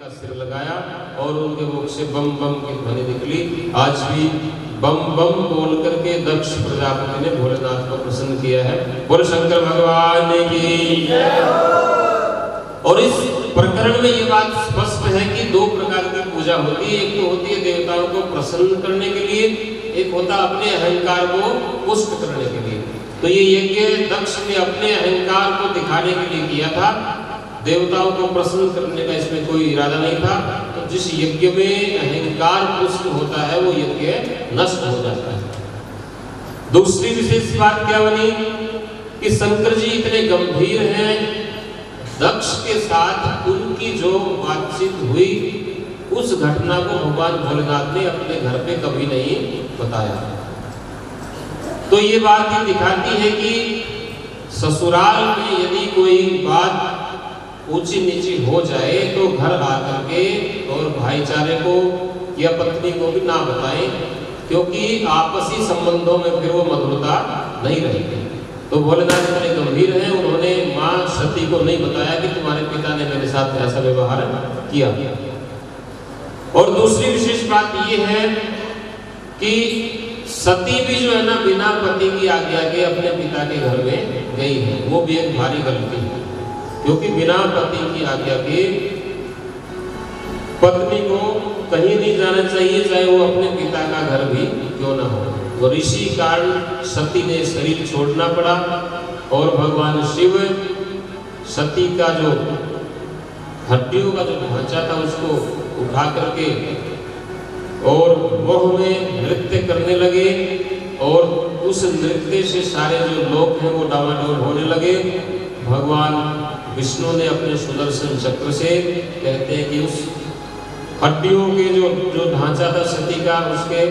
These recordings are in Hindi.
का सिर लगाया और उनके मुख से बम बम की ध्वनि निकली। आज भी बम बम बोल करके दक्ष प्रजापति ने भोलेनाथ को प्रसन्न किया है। बोले शंकर भगवान की। और इस प्रकरण में ये बात स्पष्ट है कि दो प्रकार की पूजा होती है। एक तो होती है देवताओं को प्रसन्न करने के लिए, एक होता अपने अहंकार को पुष्ट करने के लिए। तो ये यज्ञ दक्ष ने अपने अहंकार को दिखाने के लिए किया था, देवताओं को प्रसन्न करने का इसमें कोई इरादा नहीं था। तो जिस यज्ञ में अहंकार पुष्ट होता है वो यज्ञ नष्ट हो जाता है। दूसरी विशेष बात क्या बनी कि शंकर जी इतने गंभीर हैं, दक्ष के साथ उनकी जो बातचीत हुई उस घटना को भगवान भोलेनाथ ने अपने घर पे कभी नहीं बताया। तो ये बात ही दिखाती है कि ससुराल में यदि कोई बात ऊंची नीची हो जाए तो घर आकर के और भाईचारे को या पत्नी को भी ना बताएं, क्योंकि आपसी संबंधों में फिर वो मधुरता नहीं रहेगी। तो भोलेनाथ इतने गंभीर हैं, उन्होंने माँ सती को नहीं बताया कि तुम्हारे पिता ने मेरे साथ ऐसा व्यवहार किया। और दूसरी विशेष बात ये है कि सती भी जो है ना बिना पति की आज्ञा के अपने पिता के घर में गई है, वो भी एक भारी गलती है। क्योंकि बिना पति की आज्ञा के पत्नी को कहीं नहीं जाना चाहिए, चाहे वो अपने पिता का घर भी क्यों ना हो। तो ऋषि कारण सती ने शरीर छोड़ना पड़ा और भगवान शिव सती का जो हड्डियों का जो ढांचा था उसको उठा करके और मोह में नृत्य करने लगे और उस नृत्य से सारे जो लोग हैं वो डामाडोल होने लगे। भगवान विष्णु ने अपने सुदर्शन चक्र से कहते हैं कि उस हड्डियों के जो ढांचा था सती का उसके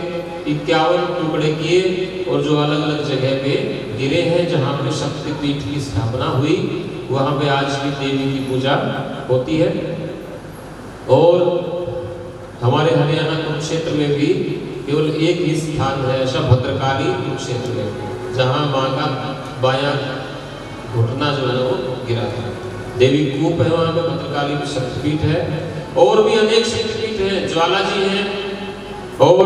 51 टुकड़े किए और जो अलग अलग जगह पे गिरे हैं, जहाँ पे शक्तिपीठ की स्थापना हुई वहाँ पे आज भी देवी की पूजा होती है। और हमारे हरियाणा कुरुक्षेत्र में भी केवल एक ही स्थान है ऐसा, भद्रकाली कुरुक्षेत्र में, जहाँ माँ का बायां घुटना जो है वो गिरा था। देवी कूप है वहाँ पे, भद्रकाली भी शक्तिपीठ है और भी अनेक शक्तिपीठ हैं, ज्वाला जी हैं। और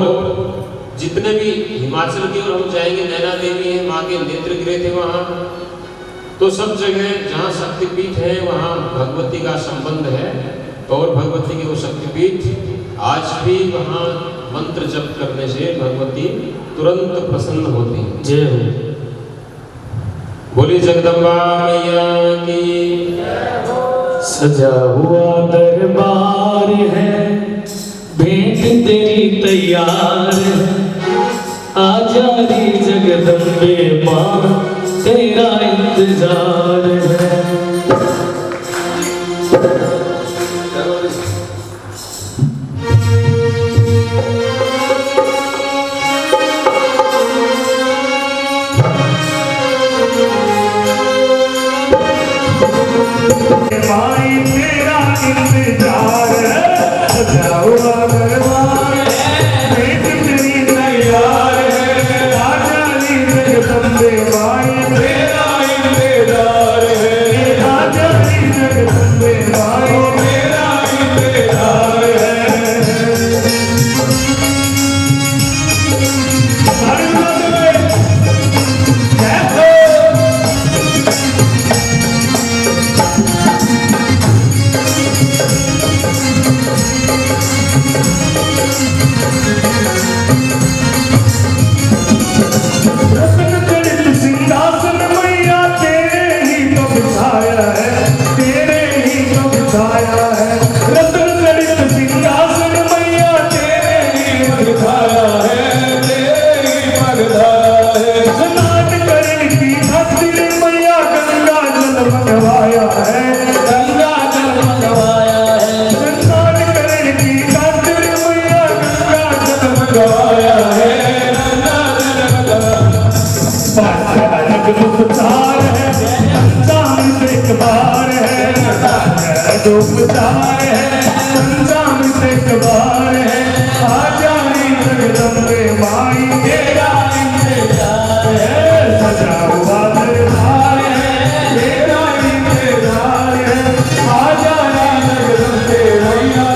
जितने भी हिमाचल की ओर हम जाएंगे, नैना देवी है, माँ के नेत्र गिरे थे वहाँ। तो सब जगह जहाँ शक्तिपीठ है वहाँ भगवती का संबंध है और भगवती की वो शक्तिपीठ आज भी वहाँ मंत्र जप करने से भगवती तुरंत प्रसन्न होती है। जय हो। बोली जगदम्बा मैया की। सजा हुआ दरबार है, भेंट तेरी तैयार है, आजा रे जगदम्बे माँ तेरा इंतजार है। माई तेरा इंतजार है, सजा हुआ दरबार है, भेंट तेरी तैयार है, आजा रे जगदम्बे माई तेरा इंतजार है, आजा रे जगदम्बे माई तेरा इंतजार है। उपचार है, संजाम से कबार है, आजा रे जगदम्बे माई तेरा इंतजार है, सजा हुआ दरबार है, तेरा इंतजार है, आजा रे जगदम्बे मैया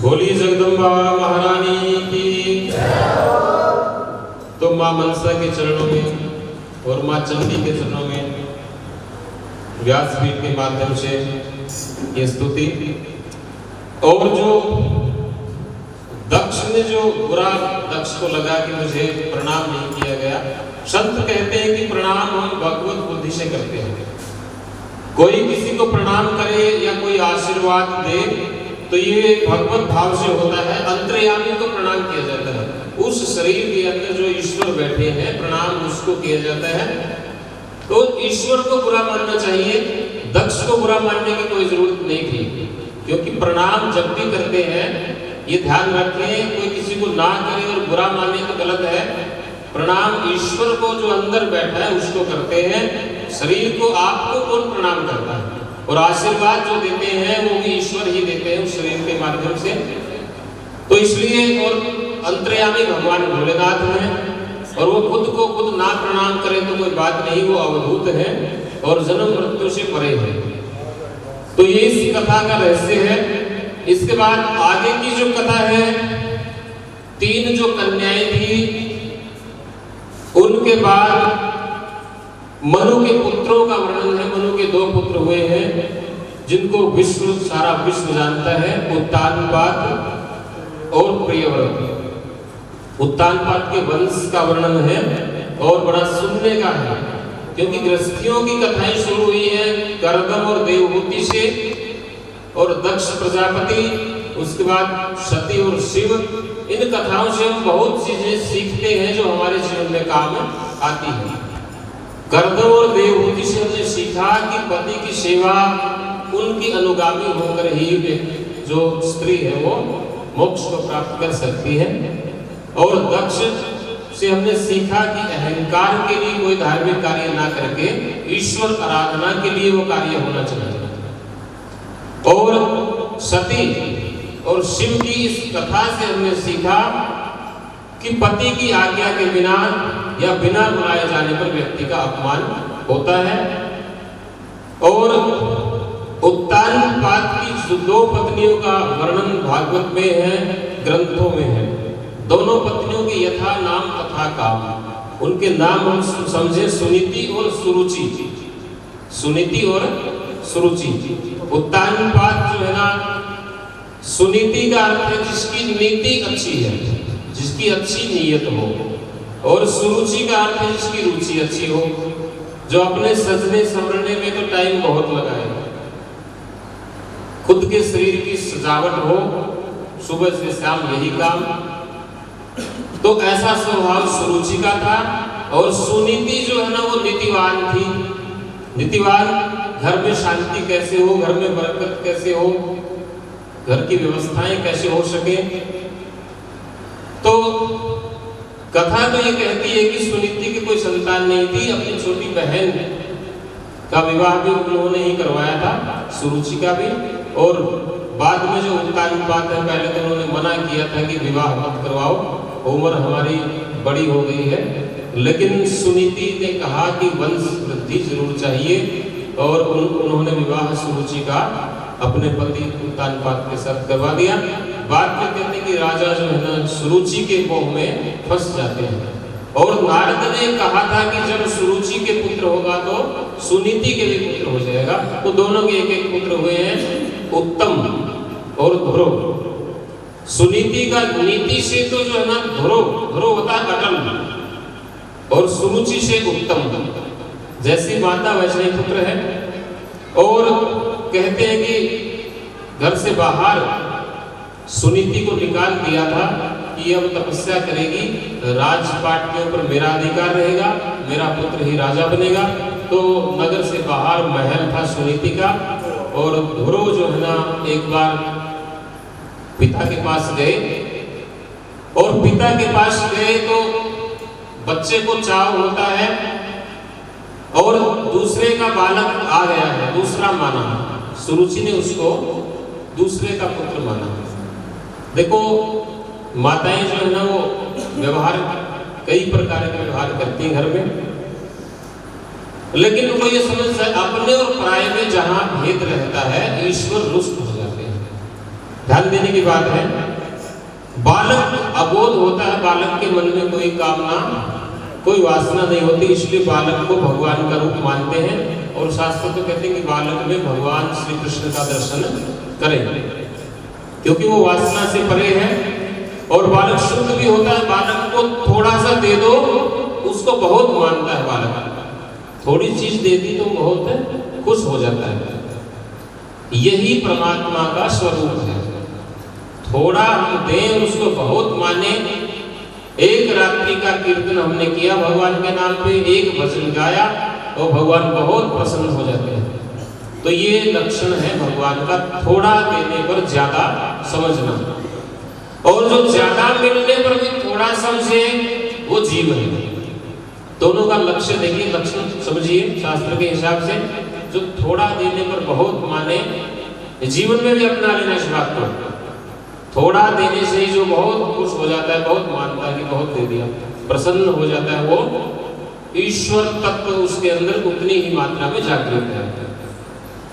बोली जगदम्बा महारानी की। तो माँ मनसा के चरणों में और माँ चंडी के चरणों में व्यासपीठ के माध्यम से ये स्तुति और जो दक्ष ने जो बुरा दक्ष को लगा कि मुझे प्रणाम नहीं किया गया। संत कहते हैं कि प्रणाम हम भगवत बुद्धि से करते हैं। कोई किसी को प्रणाम करे या कोई आशीर्वाद दे तो ये भगवत भाव से होता है। अंतर्यामी को प्रणाम किया जाता है, उस शरीर के अंदर जो ईश्वर बैठे हैं प्रणाम उसको किया जाता है। तो ईश्वर को बुरा मानना चाहिए, दक्ष को बुरा मानने की कोई जरूरत नहीं थी, क्योंकि प्रणाम जब भी करते हैं ये ध्यान रखें, कोई किसी को ना करे और बुरा माने तो गलत है। प्रणाम ईश्वर को जो अंदर बैठा है उसको करते हैं। शरीर को आपको कौन प्रणाम करता है? और आशीर्वाद जो देते हैं वो भी ईश्वर ही देते हैं उस शरीर के माध्यम से। तो इसलिए और अंतर्यामी भगवान भोलेनाथ हैं और वो खुद को खुद ना प्रणाम करें तो कोई बात नहीं, वो अवधूत है और जन्म मृत्यु से परे है। तो ये इस कथा का रहस्य है। इसके बाद आगे की जो कथा है, 3 जो कन्याएं थी उनके बाद मनु के पुत्रों का वर्णन है। मनु के 2 पुत्र हुए हैं जिनको सारा विश्व जानता है, उत्तानपाद और प्रियव्रत। उत्तानपाद के वंश का वर्णन है और बड़ा सुनने का है, क्योंकि गृहस्थियों की कथाएं शुरू हुई है कर्दम और देवहूति से और दक्ष प्रजापति, उसके बाद सती और शिव। इन कथाओं से हम बहुत चीजें सीखते हैं जो हमारे जीवन में काम आती है। कर्दम और देवहूति से हमने सीखा कि पति की सेवा उनकी अनुगामी होकर ही जो स्त्री है वो मोक्ष को प्राप्त कर सकती है। और दक्ष से हमने सीखा कि अहंकार के लिए कोई धार्मिक कार्य ना करके ईश्वर आराधना के लिए वो कार्य होना चाहिए। और सती और शिव की इस कथा से हमने सीखा कि पति की आज्ञा के बिना या बिना बुलाए जाने पर व्यक्ति का अपमान होता है। और उत्तानपाद की 2 पत्नियों का वर्णन भागवत में है, ग्रंथों में है। दोनों पत्नियों के यथा नाम तथा काम। उनके नाम हम समझे सुनीति और सुरुचि। सुनीति और सुरुचि। उत्तानपाद जो है ना, सुनीति का अर्थ है जिसकी नीति अच्छी है, जिसकी अच्छी नीयत हो। और सुरुचि का अर्थ है जिसकी रुचि अच्छी हो, जो अपने सजने संवरने में तो टाइम बहुत लगाए, खुद के शरीर की सजावट हो, सुबह से शाम यही काम। तो ऐसा स्वभाव सुरुचि का था। और सुनीति जो है ना वो नीतिवान थी। नीतिवान, घर में शांति कैसे हो, घर में बरकत कैसे हो, घर की व्यवस्थाएं कैसे हो सके। तो कथा तो ये कहती है कि सुनीति की कोई संतान नहीं थी। अपनी छोटी बहन का विवाह भी उन्होंने ही करवाया था, सुरुचि का भी। और बाद में जो उत्तानपाद है, पहले तो उन्होंने मना किया था कि विवाह मत करवाओ, उम्र हमारी बड़ी हो गई है। लेकिन सुनीति ने कहा कि वंश वृद्धि जरूर चाहिए और उन्होंने विवाह सुरुचि का अपने पति उत्तानपाद के साथ करवा दिया। बाद में कहते हैं कि राजा जो है ना सुरुचि के मोह में फंस जाते हैं। और नारद ने कहा था कि जब सुरुचि के पुत्र होगा तो सुनीति के भी पुत्र हो जाएगा। तो दोनों के एक पुत्र हुए हैं, उत्तम और ध्रुव। सुनीति का नीति से तो जो है ना ध्रुव होता है अटल, और सुरुचि से उत्तम, जैसी माता वैसे ही पुत्र है। और कहते हैं कि घर से बाहर सुनीति को निकाल दिया था कि अब तपस्या करेगी, राजपाट के ऊपर मेरा अधिकार रहेगा, मेरा पुत्र ही राजा बनेगा। तो नगर से बाहर महल था सुनीति का। और ध्रुव जो है ना एक बार पिता के पास गए, और पिता के पास गए तो बच्चे को चाव होता है और दूसरे का बालक आ गया है, दूसरा माना। सुरुचि ने उसको दूसरे का पुत्र माना। देखो माताएं जो है ना वो व्यवहार कई प्रकार के व्यवहार करती हैं घर में, लेकिन उनको ये समझ है अपने और पराये में जहां भेद रहता है ईश्वर रुष्ट हो जाते हैं। ध्यान देने की बात है। बालक अबोध होता है, बालक के मन में कोई कामना, कोई वासना नहीं होती, इसलिए बालक को भगवान का रूप मानते हैं। और शास्त्र तो कहते हैं कि बालक में भगवान श्री कृष्ण का दर्शन करें, क्योंकि वो वासना से परे है। और बालक शुद्ध भी होता है। बालक को थोड़ा सा दे दो, उसको बहुत मानता है बालक। थोड़ी चीज दे दी तो बहुत खुश हो जाता है। यही परमात्मा का स्वरूप है। थोड़ा हम दें और उसको बहुत माने। एक रात्रि का कीर्तन हमने किया भगवान के नाम पे, एक भजन गाया और भगवान बहुत प्रसन्न हो जाते हैं। तो ये लक्षण है भगवान का, थोड़ा देने पर ज्यादा समझना। और जो ज्यादा मिलने पर भी थोड़ा समझे वो जीव है। दोनों का लक्ष्य देखिए, लक्षण समझिए शास्त्र के हिसाब से। जो थोड़ा देने पर बहुत माने, जीवन में भी अपना लेना इस बात को। थोड़ा देने से ही जो बहुत खुश हो जाता है, बहुत मानता है कि बहुत दे दिया, प्रसन्न हो जाता है, वो ईश्वर तत्व उसके अंदर उतनी ही मात्रा में जागृत है।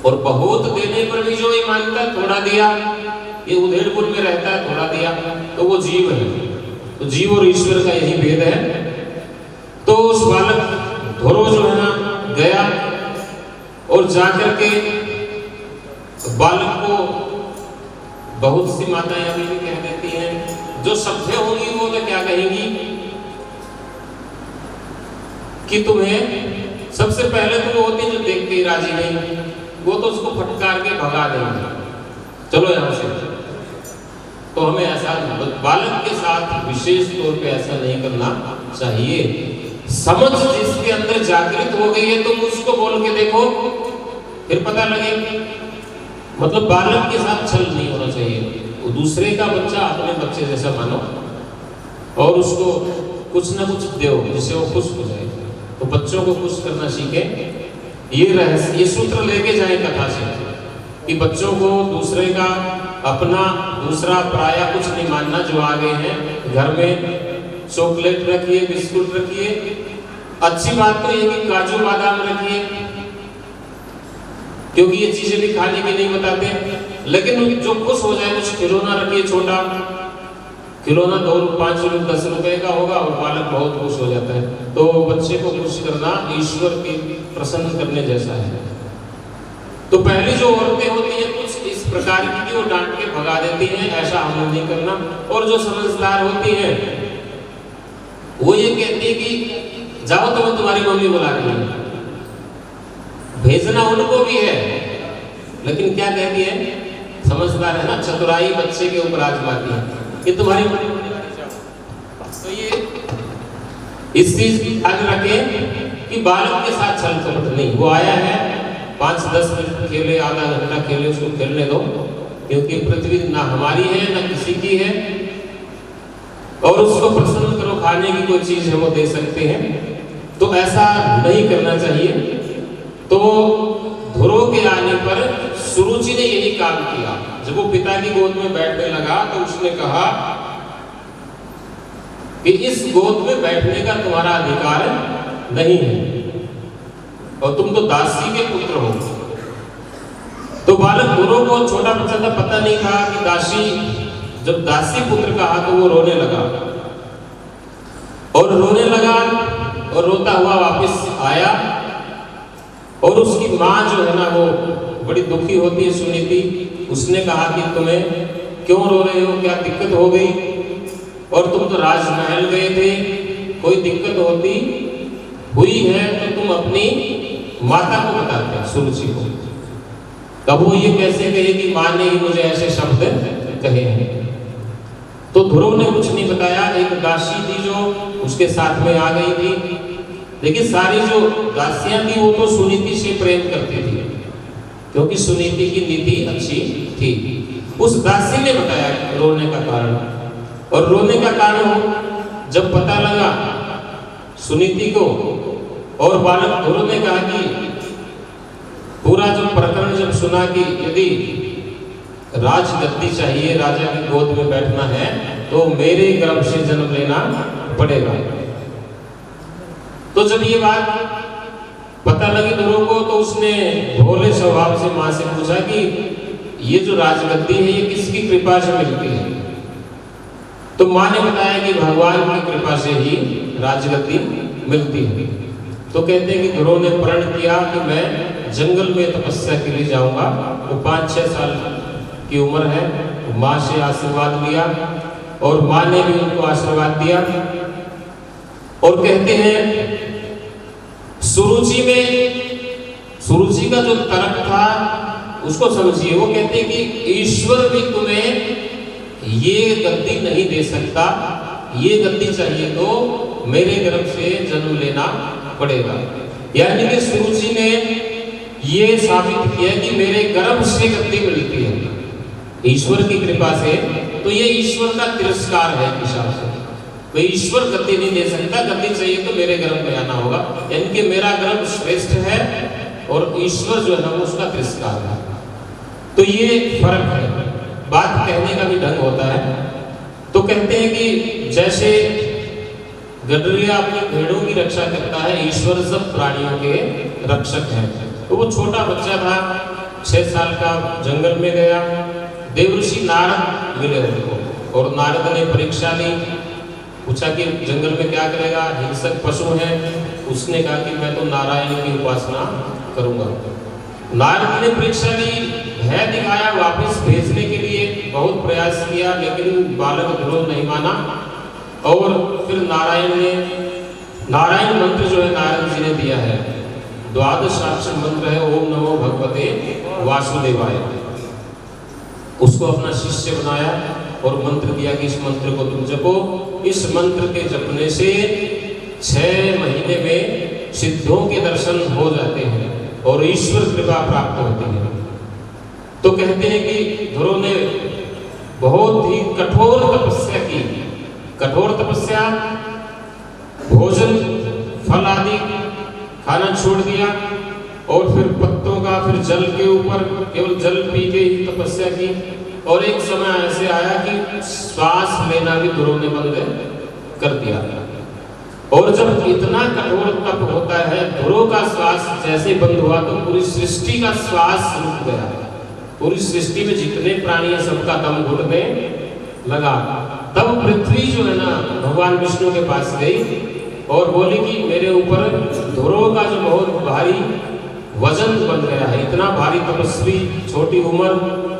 और बहुत देने पर भी जो ये मानता है थोड़ा दिया, ये उधेड़पुर में रहता है थोड़ा दिया, तो वो जीव है। तो जीव और ईश्वर का यही भेद है। तो उस बालक ध्रुव जो है ना गया और जाकर के बालक को बहुत सी माताएं अभी भी कह देती हैं, जो सभ्य होंगी वो तो क्या कहेंगी कि तुम्हें सबसे पहले तो वो होती जो देख के राजी नहीं, वो तो उसको फटकार के भगा देंगे, चलो यहां से। तो हमें ऐसा बालक के साथ विशेष तौर पे ऐसा नहीं करना चाहिए। समझ जिसके अंदर जागृत हो गई है तुम उसको बोल के देखो, फिर पता लगे। मतलब बालक के साथ छल नहीं होना चाहिए। वो दूसरे का बच्चा अपने बच्चे जैसा मानो और उसको कुछ ना कुछ दो जिससे वो खुश हो जाए। तो बच्चों को खुश करना सीखे। ये रहस्य, ये सूत्र लेके जाए कथा से कि बच्चों को दूसरे का अपना, दूसरा पराया कुछ नहीं मानना। जो आ गए हैं घर में चॉकलेट रखिए, बिस्कुट रखिए, अच्छी बात तो ये कि काजू बादाम रखिए, क्योंकि ये चीजें भी खाने की नहीं बताते। लेकिन जो खुश हो जाए कुछ खिलौना रखिए, छोटा खिलौना 2, 5, 10 रुपए का होगा और बालक बहुत खुश हो जाता है। तो बच्चे को खुश करना ईश्वर की प्रसन्न करने जैसा है। तो पहली जो औरतें होती हैं कुछ इस प्रकार की, वो डांट के भगा देती हैं, ऐसा हमें नहीं करना। और जो समझदार होती हैं वो ये कहती है कि जाओ तो मैं तुम्हारी मम्मी बुला रही हूं। भेजना उनको भी है, लेकिन क्या कहती है, समझदार है ना, चतुराई बच्चे के ऊपर आजमाती है कि तुम्हारी मम्मी बुला रही जाओ। तो ये इस चीज की ध्यान रखें कि बालक के साथ छल कपट नहीं। वो आया है 5-10 मिनट खेले, आधा घंटा खेले, उसको खेलने दो, क्योंकि पृथ्वी ना हमारी है ना किसी की है। और उसको प्रसन्न करो, खाने की कोई चीज है वो दे सकते हैं। तो ऐसा नहीं करना चाहिए। तो ध्रुव के आने पर सुरुचि ने यही काम किया। जब वो पिता की गोद में बैठने लगा तो उसने कहा कि इस गोद में बैठने का तुम्हारा अधिकार नहीं है और तुम तो दासी के पुत्र हो। तो बालक ध्रुव को छोटा बच्चा था, पता नहीं था कि दासी, जब दासी पुत्र कहा तो वो रोने लगा और रोने लगा और रोता हुआ वापस आया। और उसकी माँ जो है ना वो बड़ी दुखी होती है, सुनीति। उसने कहा कि तुम्हें क्यों रो रहे हो, क्या दिक्कत हो गई? और तुम तो राजमहल गए थे, कोई दिक्कत होती हुई है तो तुम अपनी माता को बताते, सुरुचि को। तब वो ये कैसे कहे कि माँ ने ही मुझे ऐसे शब्द कहे हैं। तो ध्रुव ने कुछ नहीं बताया। एक दासी थी जो उसके साथ में आ गई थी। लेकिन सारी जो दासियां थी वो तो सुनीति से प्रेम करती थी, क्योंकि सुनीति की नीति अच्छी थी। उस दासी ने बताया रोने का कारण, और रोने का कारण जब पता लगा सुनीति को, और बालक ध्रुव ने कहा कि पूरा जो प्रकरण जब सुना कि यदि राजगद्दी चाहिए, राजा की गोद में बैठना है, तो मेरे गर्भ से जन्म लेना पड़ेगा। तो जब ये बात पता लगी ध्रुव को, तो उसने भोले स्वभाव से माँ से पूछा कि ये जो राजगद्दी है ये किसकी कृपा से मिलती है? तो माँ ने बताया कि भगवान की कृपा से ही राजगद्दी मिलती है। तो कहते हैं कि ध्रुव ने प्रण किया कि मैं जंगल में तपस्या के लिए जाऊंगा। वो 5-6 साल की उम्र है। माँ से आशीर्वाद लिया और माँ ने भी उनको आशीर्वाद दिया। और कहते हैं सुरुचि का जो तर्क था उसको समझिए। वो कहते हैं कि ईश्वर भी तुम्हें ये गद्दी नहीं दे सकता, ये गद्दी चाहिए तो मेरे गर्भ से जन्म लेना पड़ेगा। यानी कि सुरुचि ने ये साबित किया कि मेरे गर्भ से गद्दी मिलती है ईश्वर की कृपा से। तो ये ईश्वर का तिरस्कार है हिसाब से, तो ईश्वर गद्दी नहीं दे सकता, गद्दी चाहिए तो मेरे गर्भ में आना होगा। यानी कि मेरा गर्भ श्रेष्ठ है और ईश्वर जो है उसका तिरस्कार है। तो ये फर्क है, बात कहने का भी ढंग होता है। तो कहते हैं कि जैसे गडरिया अपनी भेड़ों की रक्षा करता है, ईश्वर सब प्राणियों के रक्षक है। तो वो छोटा बच्चा था, 6 साल का, जंगल में गया, देवऋषि नारद मिले उनको, और नारद ने परीक्षा ली, पूछा कि जंगल में क्या करेगा, हिंसक पशु है। उसने कहा कि मैं तो नारायण की उपासना करूंगा। नारद ने परीक्षा ली, भय दिखाया, वापस भेजने के लिए बहुत प्रयास किया, लेकिन बालक ध्रुव नहीं माना। और फिर नारायण मंत्र जो है नारद जी ने दिया है, 12 अक्षर मंत्र है, ओम नमो भगवते वासुदेवाय। उसको अपना शिष्य बनाया और मंत्र दिया कि इस मंत्र को तुम जपो। इस मंत्र के जपने से 6 महीने में सिद्धों के दर्शन हो जाते हैं और ईश्वर कृपा प्राप्त होती है। तो कहते हैं कि ध्रुव ने बहुत ही कठोर तपस्या की। कठोर तपस्या, भोजन फल आदि खाना छोड़ दिया और फिर पत्तों का, फिर जल के ऊपर केवल जल पी के ही तपस्या की। और एक समय ऐसे आया कि श्वास लेना भी ध्रुव ने बंद कर दिया। और जब इतना कठोर तप होता है, ध्रुव का श्वास जैसे बंद हुआ तो पूरी सृष्टि का श्वास रुक गया। पूरी सृष्टि में जितने प्राणी हैं सबका दम घुटने लगा। तब पृथ्वी जो है ना भगवान विष्णु के पास गई और बोली कि मेरे ऊपर ध्रुव का जो बहुत भारी वजन बन गया है, इतना भारी तपस्वी, छोटी उम्र,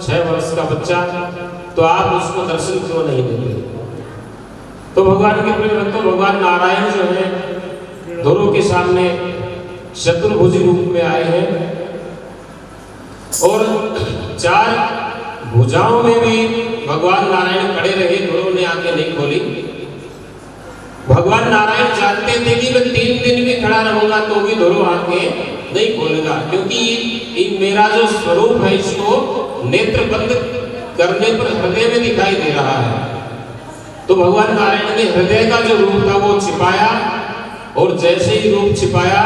6 वर्ष का बच्चा, तो आप उसको दर्शन क्यों नहीं देते। तो भगवान के प्रिय भक्तों, भगवान नारायण जो है ध्रुव के सामने चतुर्भुज रूप में आए हैं और 4 भुजाओं में भी भगवान नारायण खड़े रहे। ध्रुव ने आंखें नहीं खोली। भगवान नारायण जानते थे कि मैं 3 दिन भी खड़ा रहूंगा तो भी ध्रुव आंखें नहीं खोलेगा, क्योंकि मेरा जो स्वरूप है इसको नेत्र बंद करने पर हृदय में दिखाई दे रहा है। तो भगवान नारायण ने हृदय का जो रूप था वो छिपाया, और जैसे ही रूप छिपाया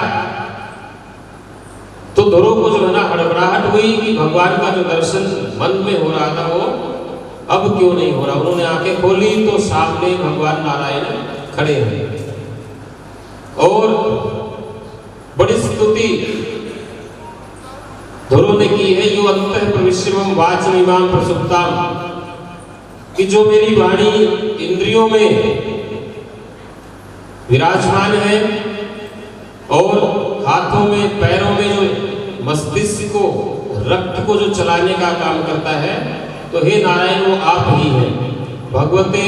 तो ध्रुव को जो है ना हड़बड़ाहट हुई कि भगवान का जो दर्शन मन में हो रहा था वो अब क्यों नहीं हो रहा। उन्होंने आंखें खोली तो सामने भगवान नारायण खड़े हैं और बड़ी स्तुति ध्रुव ने की है, यो अंतः प्रविश्यम वाचमिमां प्रसुप्ताम, कि जो मेरी वाणी इंद्रियों में विराजमान है और हाथों में, पैरों में जो मस्तिष्क को, रक्त को जो चलाने का काम करता है, तो हे नारायण वो आप ही हैं। भगवते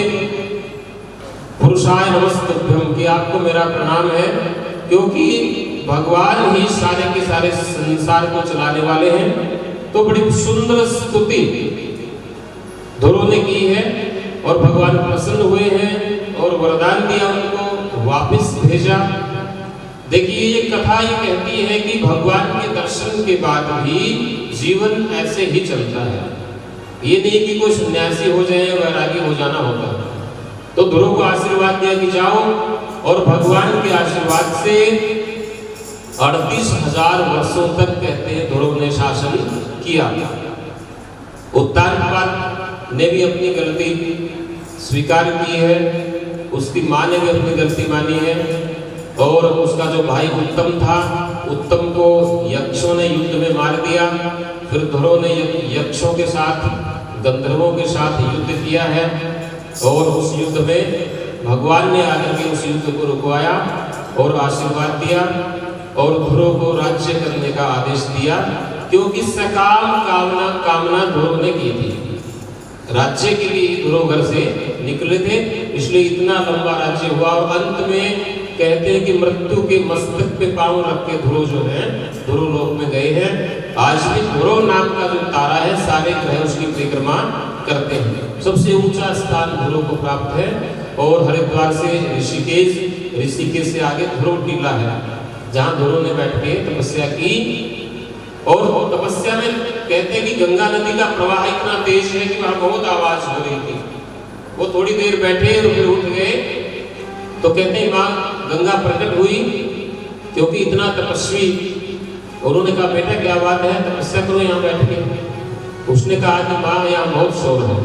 पुरुषाय नमस्तुभ्यम, कि आपको मेरा प्रणाम है, क्योंकि भगवान ही सारे के सारे संसार को चलाने वाले हैं। तो बड़ी सुंदर स्तुति ध्रुव ने की है और भगवान प्रसन्न हुए हैं और वरदान दिया, उनको वापस भेजा। देखिए ये कथा ये कहती है कि भगवान के दर्शन के बाद भी जीवन ऐसे ही चलता है। ये नहीं कि कोई सन्यासी हो जाए या वैरागी हो जाना होता। तो ध्रुव को आशीर्वाद दिया कि जाओ, और भगवान के आशीर्वाद से 38,000 वर्षों तक कहते हैं ध्रुव ने शासन किया। उत्तानपाद ने भी अपनी गलती स्वीकार की है, उसकी माँ ने भी अपनी गलती मानी है, और उसका जो भाई उत्तम था, उत्तम को यक्षों ने युद्ध में मार दिया। फिर ध्रुव ने यक्षों के साथ, गंधर्वों के साथ युद्ध किया है, और उस युद्ध में भगवान ने आकर के उस युद्ध को रुकवाया और आशीर्वाद दिया और ध्रुव को राज्य करने का आदेश दिया, क्योंकि सकाम कामना ध्रुव ने की थी। राज्य के लिए ध्रुव घर से निकले थे, इसलिए इतना लंबा राज्य हुआ। और अंत में कहते हैं कि मृत्यु के मस्तक पे पांव रख के ध्रुव जो है ध्रुव लोक में गए हैं। आज भी ध्रुव नाम का जो तारा है सारे ग्रह उसकी परिक्रमा करते हैं। सबसे ऊंचा स्थान ध्रुव को प्राप्त है। और हरिद्वार से ऋषिकेश से आगे ध्रुव टीला है, जहाँ ध्रुव ने बैठ के तपस्या की। और तपस्या में कहते हैं कि गंगा नदी का प्रवाह इतना तेज है कि वहां बहुत आवाज हो रही थी। वो थोड़ी देर बैठे और फिर उठ गए, तो कहते हैं माँ गंगा प्रकट हुई, क्योंकि इतना तपस्वी। उन्होंने कहा बेटा क्या बात है, तपस्या करो यहाँ बैठ के। उसने कहा कि माँ यहाँ बहुत शोर है।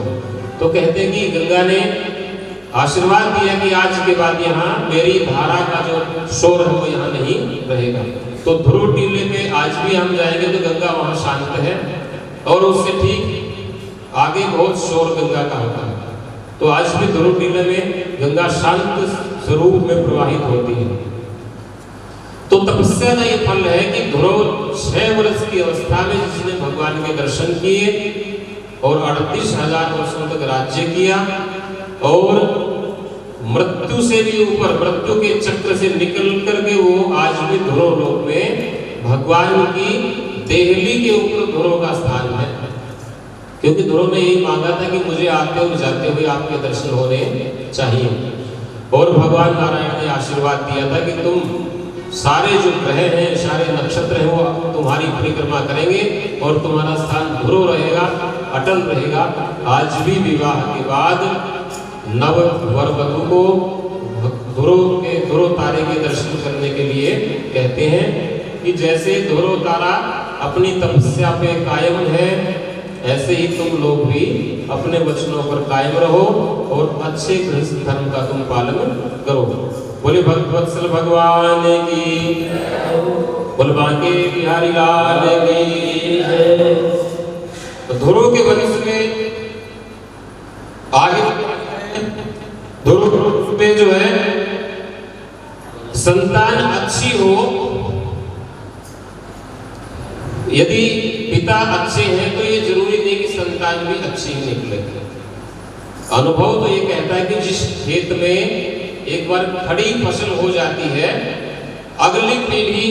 तो कहते हैं कि गंगा ने आशीर्वाद दिया कि आज के बाद यहाँ मेरी धारा का जो शोर है वो यहाँ नहीं रहेगा। तो ध्रुव टीले पे आज भी हम जाएंगे तो गंगा वहाँ शांत है, और उससे ठीक आगे बहुत शोर गंगा का होता है। तो आज भी ध्रुव टीले में गंगा शांत स्वरूप में प्रवाहित होती है। तो तपस्या का ये फल है कि ध्रुव 6 वर्ष की अवस्था में जिसने भगवान के दर्शन किए और 38,000 वर्षों तक राज्य किया, और मृत्यु से भी ऊपर मृत्यु के चक्र से निकल करके वो आज भी ध्रुव लोक में भगवान की देहली के ऊपर ध्रुव का स्थान है। क्योंकि ध्रुव ने यही मांगा था कि मुझे आते और जाते हुए आपके दर्शन होने चाहिए। और भगवान नारायण ने आशीर्वाद दिया था कि तुम सारे जो ग्रह हैं, सारे नक्षत्र हैं, वो तुम्हारी परिक्रमा करेंगे और तुम्हारा स्थान ध्रुव रहेगा, अटल रहेगा। आज भी विवाह के बाद नव वर वधू को ध्रुव तारे के दर्शन करने के लिए कहते हैं कि जैसे ध्रुव तारा अपनी तपस्या पे कायम है, ऐसे ही तुम लोग भी अपने वचनों पर कायम रहो और अच्छे गृहस्थ धर्म का तुम पालन करो। बोले भक्तवत्सल भगवान की, बोल बांके बिहारी लाल की। तो ध्रुव के वंश में आगे ध्रुव में जो है संतान अच्छी हो, यदि पिता अच्छे हैं तो ये जरूरी नहीं कि संतान भी अच्छी ही निकलेगी। अनुभव तो ये कहता है कि जिस खेत में एक बार खड़ी फसल हो जाती है, अगली पीढ़ी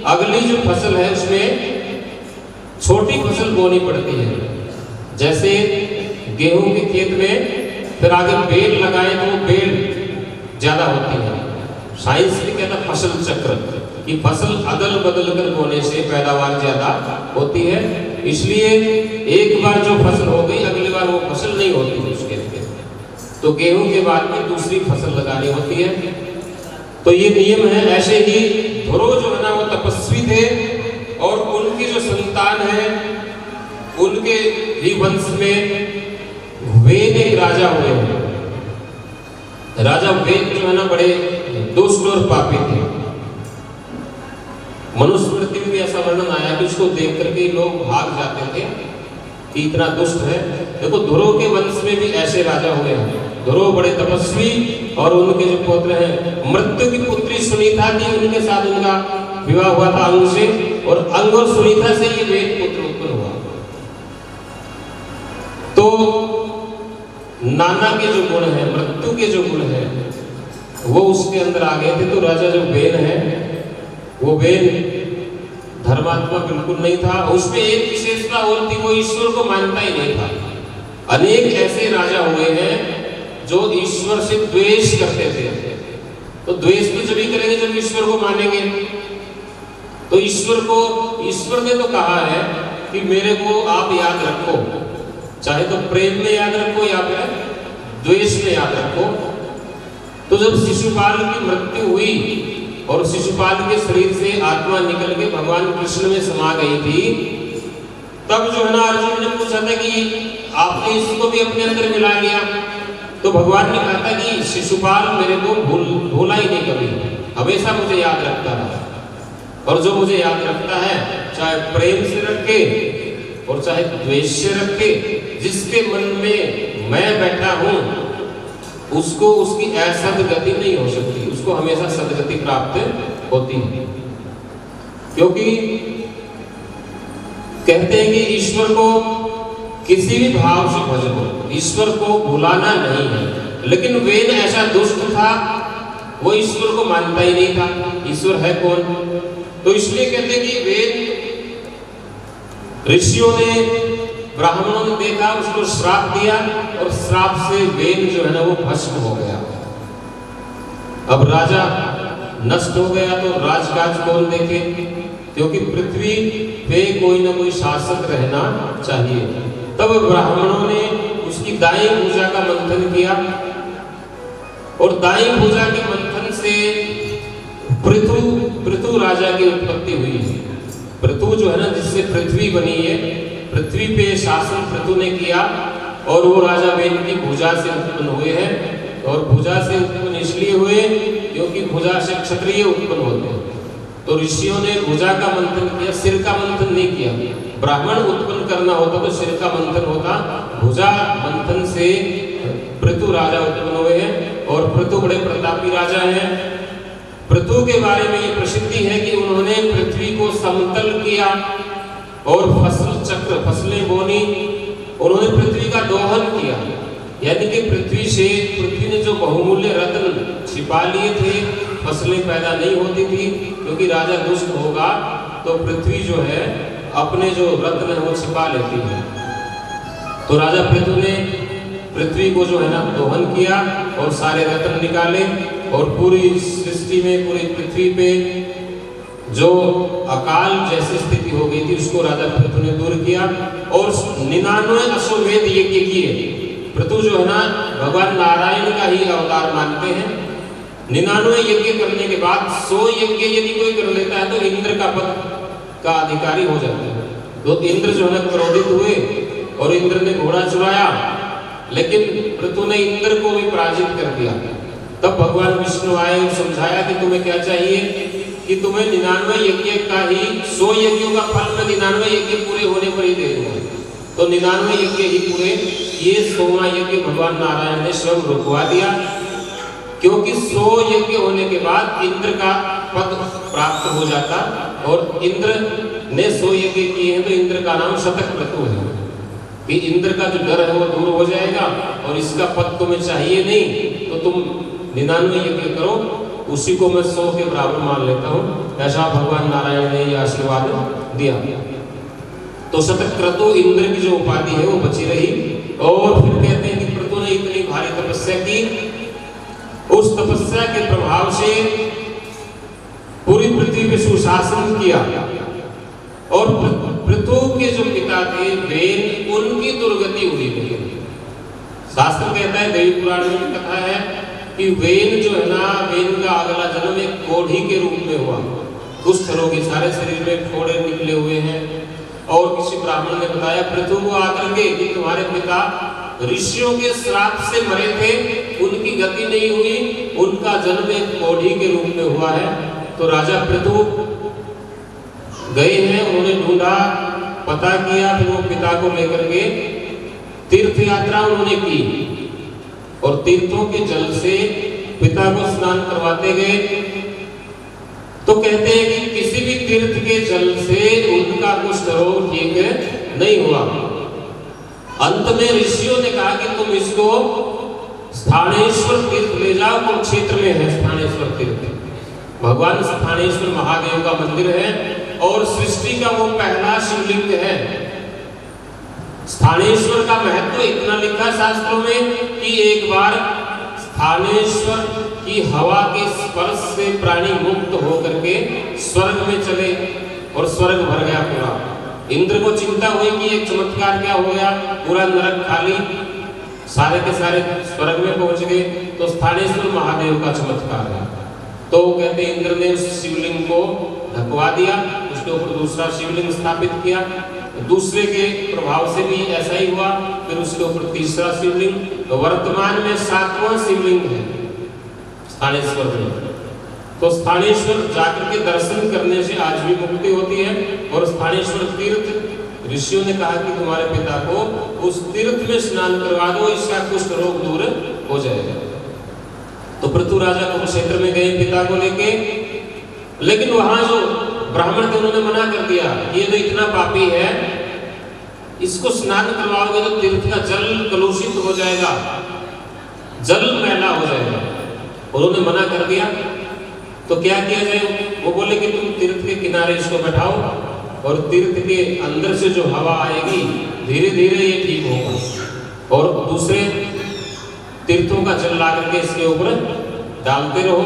अगली जो फसल है उसमें छोटी फसल बोनी पड़ती है। जैसे गेहूं के खेत में फिर आगे बेल लगाए तो वो बेल ज्यादा होती है। साइंस भी कहता है फसल चक्र, कि फसल अदल बदल कर बोने से पैदावार ज्यादा होती है। इसलिए एक बार जो फसल हो गई अगली बार वो फसल नहीं होती उसके लिए, तो गेहूं के बाद में दूसरी फसल लगानी होती है। तो ये नियम है। ऐसे ही ध्रुव जो है ना वो तपस्वी थे, और उनकी जो संतान है उनके ही वंश में वेद एक राजा हुए हैं। राजा वेद जो है ना बड़े दुष्ट और पापी थे। मनुस्मृति में भी ऐसा वर्णन आया कि उसको देख करके लोग भाग जाते थे कि इतना दुष्ट है। देखो ध्रुव के वंश में भी ऐसे राजा हुए हैं। ध्रुव बड़े तपस्वी, और उनके जो पुत्र हैं, मृत्यु की पुत्री सुनीता थी, उनके साथ उनका विवाह हुआ था अंग से, और अंग और सुनीता से ये वेद पुत्र उत्पन्न हुआ। तो नाना के जो गुण है, मृत्यु के जो गुण है, वो उसके अंदर आ गए थे। तो राजा जो बेन है, वो बेन धर्मात्मा बिल्कुल नहीं था। उसमें एक विशेषता और थी, वो ईश्वर को मानता ही नहीं था। अनेक ऐसे राजा हुए हैं जो ईश्वर से द्वेष करते थे। तो द्वेष भी जब करेंगे जब ईश्वर को मानेंगे। तो ईश्वर ने तो कहा है कि मेरे को आप याद रखो, चाहे तो प्रेम में याद रखो या फिर द्वेष में याद रखो। तो जब शिशुपाल की मृत्यु हुई और शिशुपाल के शरीर से आत्मा निकल के भगवान कृष्ण में समा गई थी, तब जो है ना अर्जुन ने पूछा था कि आपने इसको भी अपने अंदर मिला लिया। तो भगवान ने कहा था कि शिशुपाल मेरे को भूला ही नहीं कभी, हमेशा मुझे याद रखता है। और जो मुझे याद रखता है, चाहे प्रेम से रखे और चाहे द्वेष से रखे, जिसके मन में मैं बैठा हूं उसको उसकी असदगति नहीं हो सकती, उसको हमेशा सदगति प्राप्त होती है। क्योंकि कहते हैं कि ईश्वर को किसी भी भाव से भजो, ईश्वर को भुलाना नहीं है। लेकिन वेन ऐसा दुष्ट था, वो ईश्वर को मानता ही नहीं था। ईश्वर है कौन? तो इसलिए कहते हैं कि वेन ऋषियों ने, ब्राह्मणों ने देखा, उसको श्राप दिया और श्राप से वेन जो है ना वो भस्म हो गया। अब राजा नष्ट हो गया तो राजकाज कौन देखे? क्योंकि पृथ्वी पे कोई ना कोई शासक रहना चाहिए। तब ब्राह्मणों ने उसकी दाई भुजा का मंथन किया और दाई भुजा के मंथन से पृथु राजा की उत्पत्ति हुई है। पृथु जो है ना, जिससे पृथ्वी बनी है, पृथ्वी पे शासन पृथु ने किया और वो राजा वेन की भुजा से उत्पन्न हुए हैं। और भुजा से उत्पन्न इसलिए हुए क्योंकि भुजा से क्षत्रिय उत्पन्न होते हैं। तो ऋषियों ने भुजा का मंथन किया, सिर का मंथन नहीं किया। ब्राह्मण उत्पन्न करना होता तो सिर का मंथन होता। भुजा मंथन से पृथु राजा उत्पन्न हुए हैं और पृथु बड़े प्रतापी राजा हैं। पृथु के बारे में ये प्रसिद्धि है कि उन्होंने पृथ्वी को समतल किया और फसल चक्र, फसलें बोनी। उन्होंने पृथ्वी का दोहन किया, यानी कि पृथ्वी ने जो बहुमूल्य रत्न छिपा लिए थे, फसलें पैदा नहीं होती थी। क्योंकि राजा दुष्ट होगा तो पृथ्वी जो है अपने जो रत्न है वो छिपा लेती है। तो राजा पृथु ने पृथ्वी को जो है ना दोहन किया और सारे रत्न निकाले और पूरी सृष्टि में, पूरी पृथ्वी पे जो अकाल जैसी स्थिति हो गई थी उसको राजा पृथु ने दूर किया और 99 अश्वमेध यज्ञ किए। पृथु जो है ना भगवान नारायण का ही अवतार मानते हैं। 99 यज्ञ करने के बाद 100 यज्ञ यदि कोई कर लेता है तो इंद्र का पद का अधिकारी हो जाता है। तो इंद्र जो है क्रोधित हुए और इंद्र ने घोड़ा चुराया, लेकिन पृथु ने इंद्र को भी पराजित कर दिया। तब भगवान विष्णु आए और समझाया कि तुम्हें क्या चाहिए, कि तुम्हें 99 यज्ञ का ही 100 यज्ञों का फल में 99 यज्ञ पूरे होने पर ही दे दूंगा। तो 99 यज्ञ ही पूरे, ये 100वां यज्ञ भगवान नारायण ने स्वयं रुकवा दिया। क्योंकि 100 यज्ञ होने के बाद इंद्र का पद प्राप्त हो जाता और इंद्र ने 100 यज्ञ किए हैं तो इंद्र का नाम शतक क्रतु है कि इंद्र का जो डर है वो दूर हो जाएगा और इसका पद तुम्हें चाहिए नहीं, तो तुम 99 यज्ञ करो, उसी को मैं 100 के बराबर मान लेता हूँ। ऐसा भगवान नारायण ने यह आशीर्वाद दिया। तो शतक क्रतु इंद्र की जो उपाधि है वो बची रही। और फिर कहते हैं कि पृथु ने इतनी भारी तपस्या की, उस तपस्या के प्रभाव से पूरी पृथ्वी पे सुशासन किया। और पृथु के जो पिता थे वेन, उनकी दुर्गति हुई। शास्त्र कहता है, देवी पुराण में भी कथा है कि वेन जो है ना, वेन का अगला जन्म एक कोढ़ी के रूप में हुआ। कुष्ठ रोगी, सारे शरीर में फोड़े निकले हुए हैं। और किसी ब्राह्मण ने बताया पृथु को आकर के कि तुम्हारे पिता ऋषियों के श्राप से मरे थे, उनकी गति नहीं हुई, उनका जन्म एक कोढ़ी के रूप में हुआ है। तो राजा पृथु गए हैं, उन्होंने ढूंढा, पता किया, फिर वो पिता को लेकर के तीर्थ यात्रा उन्होंने की और तीर्थों के जल से पिता को स्नान करवाते गए। तो कहते हैं कि किसी भी तीर्थ के जल से उनका कुष्ठ रोग ठीक नहीं हुआ। अंत में ऋषियों ने कहा कि तुम इसको स्थानेश्वर तीर्थ ले जाओ, कुरुक्षेत्र में है स्थानेश्वर तीर्थ। भगवान स्थानेश्वर महादेव का मंदिर है और सृष्टि का वो पहला शिवलिंग है। स्थानेश्वर का महत्व इतना लिखा शास्त्रों में कि एक बार स्थानेश्वर की हवा के स्पर्श से प्राणी मुक्त होकर के स्वर्ग में चले और स्वर्ग भर गया पूरा। इंद्र को चिंता हुई कि एक चमत्कार क्या हो गया, पूरा नरक खाली, सारे के सारे स्वर्ग में पहुंच गए। तो स्थानेश्वर महादेव का चमत्कार है। तो कहते इंद्र ने उस शिवलिंग को ढकवा दिया, उसके ऊपर दूसरा शिवलिंग स्थापित किया। दूसरे के प्रभाव से भी ऐसा ही हुआ, फिर उसके ऊपर तीसरा शिवलिंग। तो वर्तमान में 7वां शिवलिंग है स्थानेश्वर में। तो स्थानेश्वर जाकर के दर्शन करने से आज भी मुक्ति होती है। और स्थानेश्वर तीर्थ, ऋषियों ने कहा कि तुम्हारे पिता को उस तीर्थ में स्नान करवा दो, इसका कुष्ठ रोग दूर हो जाएगा। तो पृथु राजा कुरुक्षेत्र में गए पिता को लेके, लेकिन वहां जो ब्राह्मण थे उन्होंने मना कर दिया, ये तो इतना पापी है, इसको स्नान करवाओगे तो तीर्थ का जल कलुषित हो जाएगा, जल मैला हो जाएगा। उन्होंने मना कर दिया। तो क्या किया जाए? वो बोले कि तुम तीर्थ के किनारे इसको बैठाओ और तीर्थ के अंदर से जो हवा आएगी धीरे धीरे ये ठीक होगा, और दूसरे तीर्थों का जल ला करके इसके ऊपर डालते रहो।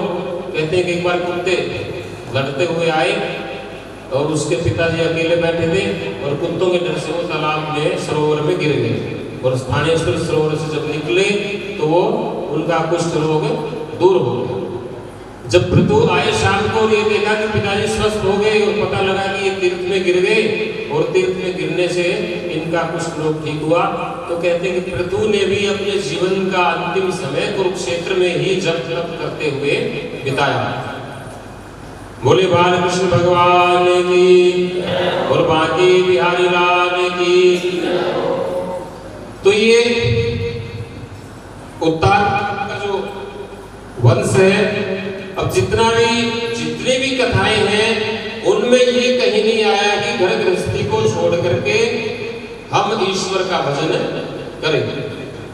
कहते हैं कि एक बार कुत्ते लड़ते हुए आए और उसके पिताजी अकेले बैठे थे और कुत्तों के डर से वो तालाब में सरोवर में गिर गए, और स्थानेश्वर सरोवर से जब निकले तो वो उनका कुष्ठ रोग दूर हो गया। जब पृथु आए शाम को और ये देखा कि पिताजी स्वस्थ हो गए और पता लगा कि ये तीर्थ में गिर गए और तीर्थ में गिरने से इनका कुष्ठ रोग ठीक हुआ, तो कहते हैं कि पृथु ने भी अपने जीवन का अंतिम समय कुरुक्षेत्र में ही जप तप करते हुए बिताया। बोले बालकृष्ण भगवान की और बाकी बिहारी लाल की। तो ये उत्तर का जो वंश है, अब जितनी भी कथाएं हैं उनमें ये कहीं नहीं आया कि घर गृहस्थी को छोड़ करके हम ईश्वर का भजन करें।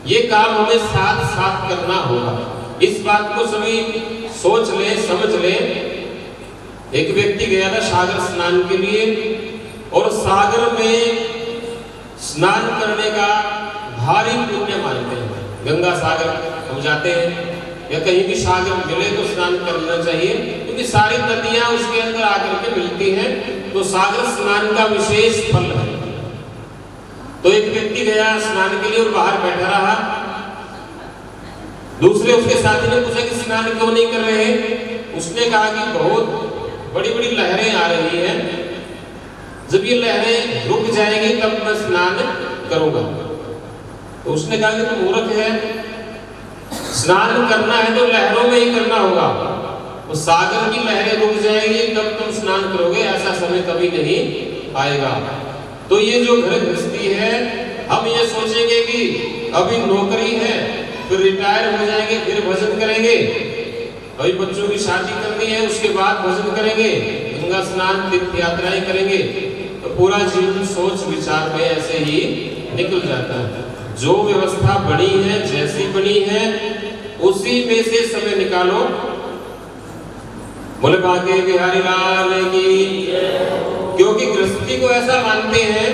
ये काम हमें साथ साथ करना होगा। इस बात को सभी सोच ले, समझ ले। एक व्यक्ति गया था सागर स्नान के लिए, और सागर में स्नान करने का भारी पुण्य मानते हैं। गंगा सागर हम जाते हैं या कहीं भी सागर मिले तो स्नान करना चाहिए, क्योंकि सारी नदियां उसके अंदर आकर के मिलती हैं, तो सागर स्नान का विशेष फल है। तो एक व्यक्ति गया स्नान के लिए और बाहर बैठा रहा। दूसरे उसके साथी ने पूछा कि स्नान क्यों नहीं कर रहे? उसने कहा कि बहुत बड़ी बड़ी लहरें आ रही हैं, जब ये लहरें रुक जाएंगी तब मैं स्नान करूंगा। तो उसने कहा कि तुम मूर्ख है, स्नान करना है तो लहरों में ही करना होगा। वो सागर की लहरें रुक जाएंगी तब तुम स्नान करोगे, ऐसा समय कभी नहीं आएगा। तो ये जो घर गृहस्थी है, हम ये सोचेंगे कि अभी नौकरी है, फिर रिटायर हो जाएंगे, फिर भजन करेंगे, अभी बच्चों की शादी करनी है, उसके बाद भजन करेंगे, गंगा स्नान तीर्थ यात्राएं करेंगे, तो पूरा जीवन सोच विचार में ऐसे ही निकल जाता है। जो व्यवस्था बनी है, जैसी बनी है, उसी में से समय निकालो। बोले बाके बिहारी लाल की। क्योंकि गृहस्थी को ऐसा मानते हैं,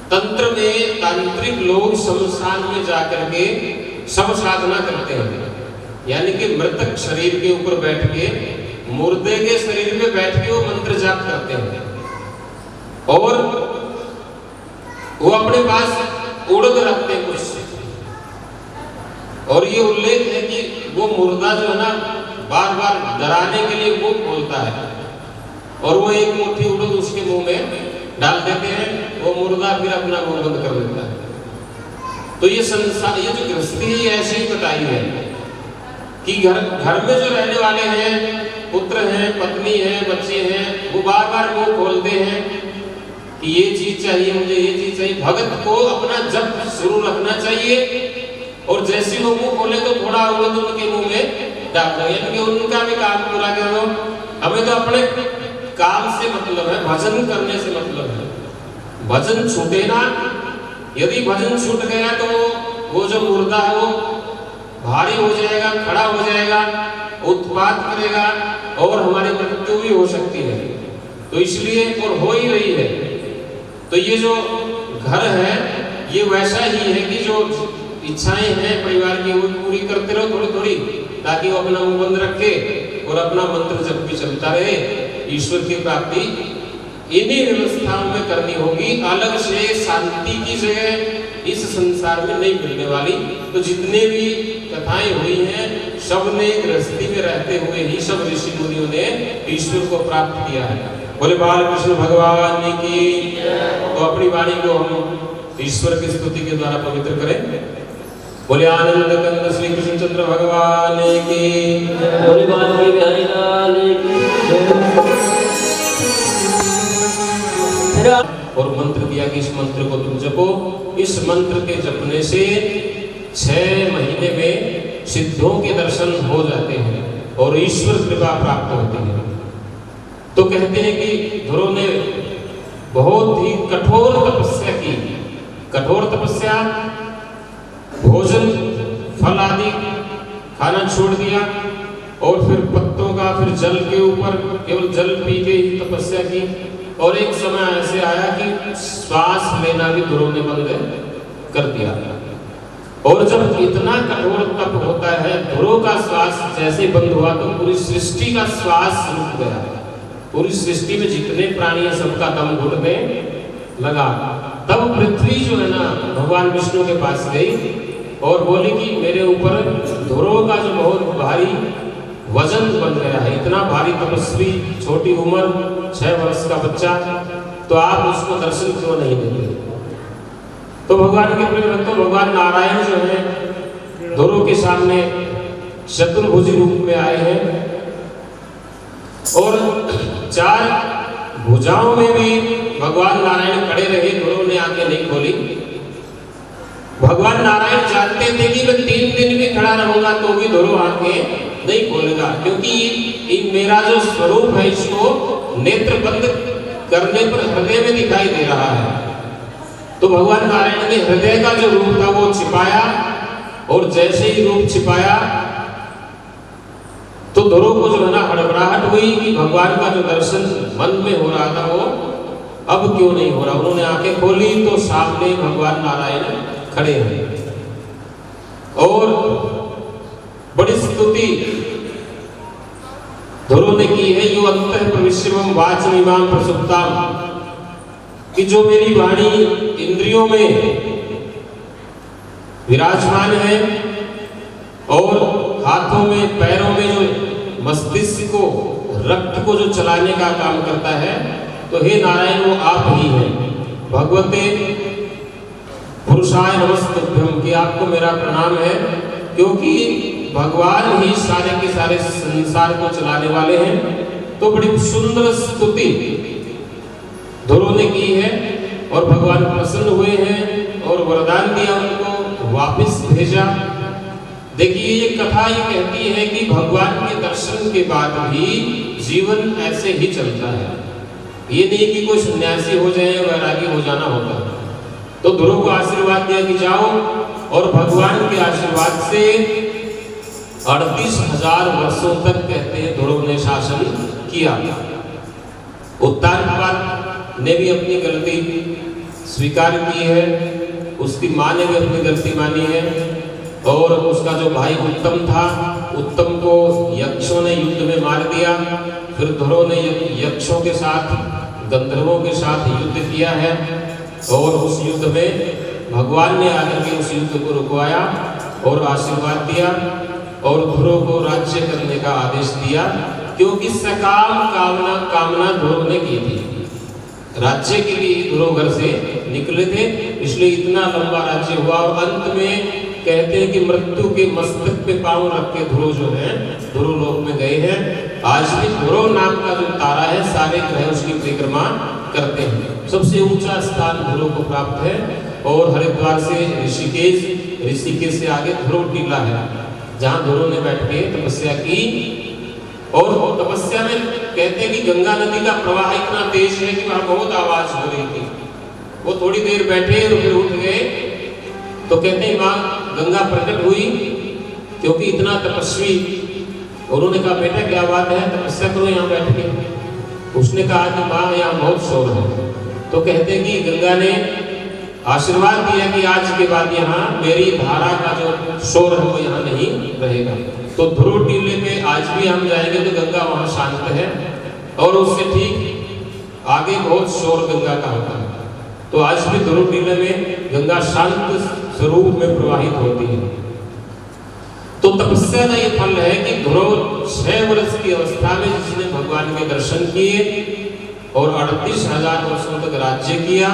तंत्र में तांत्रिक लोग शमशान में जाकर के सब साधना करते हैं, यानी कि मृतक शरीर के ऊपर बैठ के, मुर्दे के शरीर में बैठ के वो मंत्र जाप करते हैं, और वो अपने पास उड़द रखते हैं कुछ। और ये उल्लेख है कि वो मुर्दा जो है ना, बार बार डराने के लिए मुंह खोलता है, और वो एक मुट्ठी उड़द उसके मुंह में डाल देते हैं, वो मुर्दा फिर अपना मुंह बंद कर देता है। तो ये संसार, ये जो गृहस्थी है ऐसे ही बताई है कि घर में जो रहने वाले हैं, पुत्र हैं, पत्नी है, बच्चे हैं, वो बार बार मुंह खोलते हैं कि ये चीज चाहिए मुझे, ये चीज चाहिए। भगत को अपना जप शुरू रखना चाहिए, और जैसे वो मुंह खोले तो थोड़ा उड़द उनके मुंह में डाल दो, यानी कि उनका भी काम पूरा कर दो। हमें तो अपने काम से मतलब है, भजन करने से मतलब है। भजन छूटे ना, यदि भजन छूट गया तो वो जो मुर्दा है वो भारी हो जाएगा, खड़ा हो जाएगा, उत्पात करेगा, और हमारी मृत्यु भी हो सकती है। तो इसलिए, और हो ही रही है। तो ये जो घर है ये वैसा ही है कि जो इच्छाएं हैं परिवार की वो पूरी करते रहो थोड़ी थोड़ी, ताकि वो अपना मुंह बंद रखे और अपना मंत्र जब भी चलता रहे। ईश्वर की प्राप्ति इन्हीं व्यवस्थाओं में करनी होगी, अलग से शांति की जगह इस संसार में नहीं मिलने वाली। तो जितने भी कथाएं हुई हैं, सब ने गृहस्थी में रहते हुए ही सब ऋषि मुनियों ने ईश्वर को प्राप्त किया है। बोले बालकृष्ण भगवान की। तो अपनी वाणी को हम ईश्वर की स्तुति के द्वारा पवित्र करें। बोले आनंद कंद श्री कृष्ण चंद्र भगवान की। बोले बांके बिहारी लाल की। और मंत्र दिया कि इस मंत्र को तुम जपो। इस मंत्र के जपने से 6 महीने में सिद्धों के दर्शन हो जाते हैं और ईश्वर कृपा प्राप्त होती है। तो कहते हैं कि ध्रुव ने बहुत ही कठोर तपस्या की। कठोर तपस्या भोजन फल आदि खाना छोड़ दिया और फिर पत्तों का, फिर जल के ऊपर केवल जल पी के ही तपस्या की। और एक समय ऐसे आया कि श्वास लेना भी ध्रुव ने बंद कर दिया। और जब इतना कठोर तप होता है, ध्रुव का श्वास जैसे बंद हुआ तो पूरी सृष्टि का श्वास रुक गया। पूरी सृष्टि में जितने प्राणी हैं सबका दम घुटने लगा। तब पृथ्वी जो है ना भगवान विष्णु के पास गई और बोली कि मेरे ऊपर ध्रुव का जो बहुत भारी वजन बन गया है, इतना भारी तपस्वी, छोटी उम्र, 6 वर्ष का बच्चा, तो आप उसको दर्शन क्यों नहीं देते। तो भगवान के प्रिय भक्तों, भगवान नारायण जो है ध्रुव के सामने चतुर्भुज रूप में आए हैं और 4 भुजाओं में भी भगवान नारायण खड़े रहे। ध्रुव ने आंखें नहीं खोली। भगवान नारायण जानते थे कि मैं 3 दिन भी खड़ा रहूंगा तो भी ध्रुव आंखें नहीं खोलेगा, क्योंकि मेरा जो स्वरूप है इसको नेत्र बंद करने पर हृदय में दिखाई दे रहा है। तो भगवान नारायण ने हृदय का जो रूप था वो छिपाया और जैसे ही रूप छिपाया तो ध्रुव को जो है ना हड़बड़ाहट हुई कि भगवान का जो दर्शन मन में हो रहा था वो अब क्यों नहीं हो रहा। उन्होंने आंखें खोली तो सामने भगवान नारायण खड़े हैं और बड़ी स्तुति ध्रुव ने की है। यो अंतः प्रविश्यम वाचमिमां प्रसुप्ताम, कि जो मेरी वाणी इंद्रियों में विराजमान है और हाथों में, पैरों में जो मस्तिष्क को, रक्त को जो चलाने का काम करता है, तो हे नारायण वो आप ही हैं। भगवते पुरुषाय नमस्तुभ्यम, कि आपको मेरा प्रणाम है, क्योंकि भगवान ही सारे के सारे संसार को चलाने वाले हैं। तो बड़ी सुंदर स्तुति ध्रुव ने की है और भगवान प्रसन्न हुए हैं और वरदान दिया, उनको वापस भेजा। देखिए ये कथा ये कहती है कि भगवान के दर्शन के बाद भी जीवन ऐसे ही चलता है। ये नहीं कि कोई सन्यासी हो जाए, वैरागी हो जाना होगा। तो ध्रुव को आशीर्वाद दिया कि जाओ, और भगवान के आशीर्वाद से 38,000 वर्षों तक कहते हैं ध्रुव ने शासन किया। उत्तानपाद ने भी अपनी गलती स्वीकार की है, उसकी माँ ने भी अपनी गलती मानी है, और उसका जो भाई उत्तम था, उत्तम को यक्षों ने युद्ध में मार दिया। फिर ध्रुव ने यक्षों के साथ, गंधर्वों के साथ युद्ध किया है और उस युद्ध में भगवान ने आकर के उस युद्ध को रुकवाया और आशीर्वाद दिया और ध्रुव को राज्य करने का आदेश दिया, क्योंकि सकाम कामना ध्रुव ने की थी। राज्य के लिए ध्रुव घर से निकले थे, इसलिए इतना लंबा राज्य हुआ। और अंत में कहते हैं कि मृत्यु के मस्तक पे पांव रख के ध्रुव जो है ध्रुव लोक में गए हैं। आज भी ध्रुव नाम का जो तारा है, सारे ग्रह उसकी परिक्रमा करते हैं। सबसे ऊंचा स्थान ध्रुव को प्राप्त है और हरिद्वार से ऋषिकेश से आगे ध्रुव टीला है, जहाँ ध्रुव ने बैठ के तपस्या की। और तपस्या में कहते हैं कि गंगा नदी का प्रवाह इतना तेज है कि वहां बहुत आवाज हो रही थी। वो थोड़ी देर बैठे और फिर उठ गए, तो कहते हैं माँ गंगा प्रकट हुई, क्योंकि इतना तपस्वी। उन्होंने कहा बेटा क्या बात है, तपस्या करो यहाँ बैठ के। उसने कहा कि माँ यहाँ बहुत शोर है। तो कहते हैं कि गंगा ने आशीर्वाद दिया कि आज के बाद यहाँ मेरी धारा का जो शोर है वो यहाँ नहीं रहेगा। तो ध्रुव टीले पे आज भी हम जाएंगे तो गंगा वहाँ शांत है, और उससे ठीक आगे बहुत शोर गंगा का होता है। तो आज भी ध्रुव टीले में गंगा शांत स्वरूप में प्रवाहित होती है। तो तपस्या का ये फल है कि ध्रुव 6 वर्ष की अवस्था में जिसने भगवान के दर्शन किए और 38,000 वर्षों तक राज्य किया,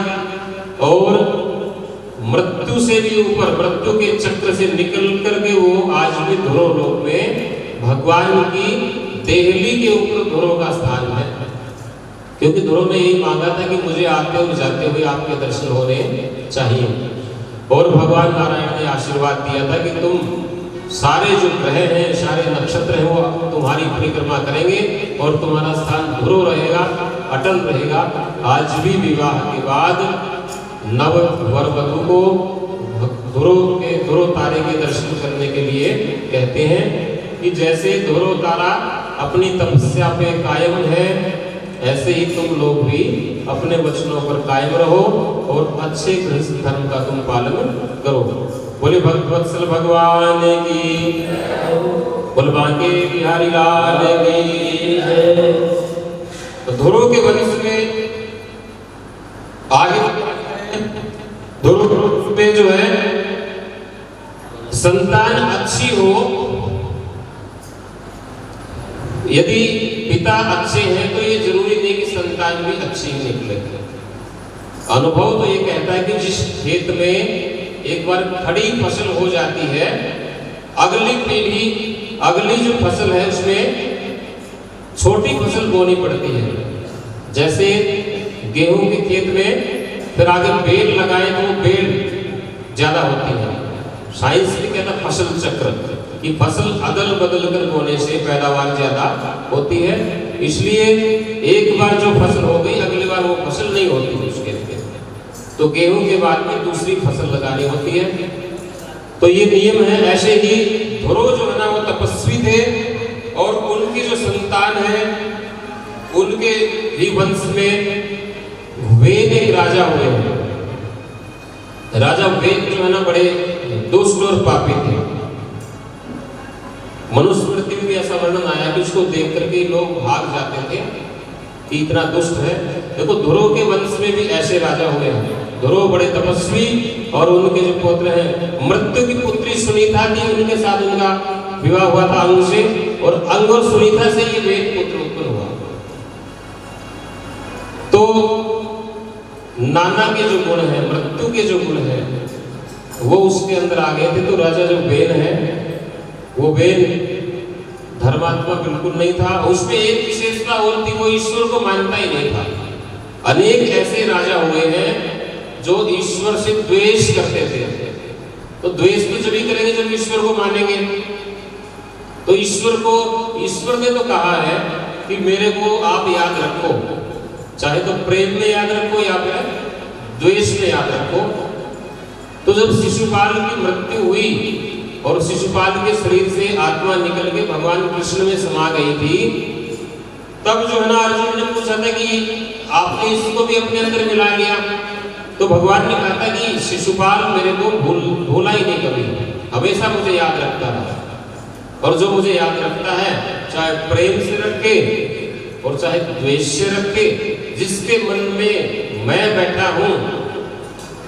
और मृत्यु से भी ऊपर, मृत्यु के चक्र से निकल करके वो आज भी ध्रुव लोक में भगवान की देहली के ऊपर ध्रुव का स्थान है। क्योंकि ध्रुव ने यही मांगा था कि मुझे आते हुए जाते हुए आपके दर्शन होने चाहिए, और भगवान नारायण ने आशीर्वाद दिया था कि तुम सारे जो ग्रह हैं, सारे नक्षत्र हैं, वो तुम्हारी परिक्रमा करेंगे और तुम्हारा स्थान ध्रुव रहेगा, अटल रहेगा। आज भी विवाह के बाद नव वर वधू को ध्रुव तारे के दर्शन करने के लिए कहते हैं, कि जैसे ध्रुव तारा अपनी तपस्या पे कायम है, ऐसे ही तुम लोग भी अपने वचनों पर कायम रहो और अच्छे गृहस्थ धर्म का तुम पालन करो। बोले भक्तवत्सल भगवान की, बोल बांके बिहारी लाल की। तो ध्रुव के वंश में आगे ध्रुव में जो है संतान अच्छी हो, यदि पिता अच्छे हैं तो ये जरूरी नहीं कि संतान भी अच्छी ही निकलेगी। अनुभव तो ये कहता है कि जिस खेत में एक बार खड़ी फसल हो जाती है, अगली पीढ़ी अगली जो फसल है उसमें छोटी फसल बोनी पड़ती है। जैसे गेहूं के खेत में फिर आगे बेल लगाए तो वो बेल ज्यादा होती है। साइंस भी कहता है फसल चक्र, कि फसल अदल बदल कर बोने से पैदावार ज्यादा होती है। इसलिए एक बार जो फसल हो गई अगली बार वो फसल नहीं होती उसके लिए, तो गेहूं के बाद में दूसरी फसल लगानी होती है। तो ये नियम है। ऐसे ही ध्रुव जो है ना वो तपस्वी थे और उनकी जो संतान है उनके ही वंश में वेद एक राजा हुए हैं। राजा वेद जो है ना बड़े दुष्ट और पापी थे। मनुस्मृति में भी ऐसा वर्णन आया कि उसको देख करके लोग भाग जाते थे कि इतना दुष्ट है। देखो ध्रुव के वंश में भी ऐसे राजा हुए हैं। ध्रुव बड़े तपस्वी और उनके जो पुत्र हैं, मृत्यु की पुत्री सुनीता थी, उनके साथ उनका विवाह हुआ था अंग से, और अंग और सुनीता से ये वेद पुत्र उत्पन्न हुआ। तो नाना के जो गुण है, मृत्यु के जो गुण है, वो उसके अंदर आ गए थे। तो राजा जो बेन है वो बेन धर्मात्मा बिल्कुल नहीं था। उसमें एक विशेषता और थी, वो ईश्वर को मानता ही नहीं था। अनेक ऐसे राजा हुए हैं जो ईश्वर से द्वेष करते थे। तो द्वेष भी जब करेंगे जब ईश्वर को मानेंगे। तो ईश्वर ने तो कहा है कि मेरे को आप याद रखो, चाहे तो प्रेम में याद रखो या फिर द्वेष में याद रखो। तो जब शिशुपाल की मृत्यु हुई और शिशुपाल के शरीर से आत्मा निकल के भगवान कृष्ण में समा गई थी, तब जो है ना अर्जुन ने पूछा था कि आपने इसको भी अपने अंदर मिला लिया। तो भगवान ने कहा था कि शिशुपाल मेरे को भूला ही नहीं कभी, हमेशा मुझे याद रखता है। और जो मुझे याद रखता है, चाहे प्रेम से रखे और चाहे द्वेष से रखे, जिसके मन में मैं बैठा हूं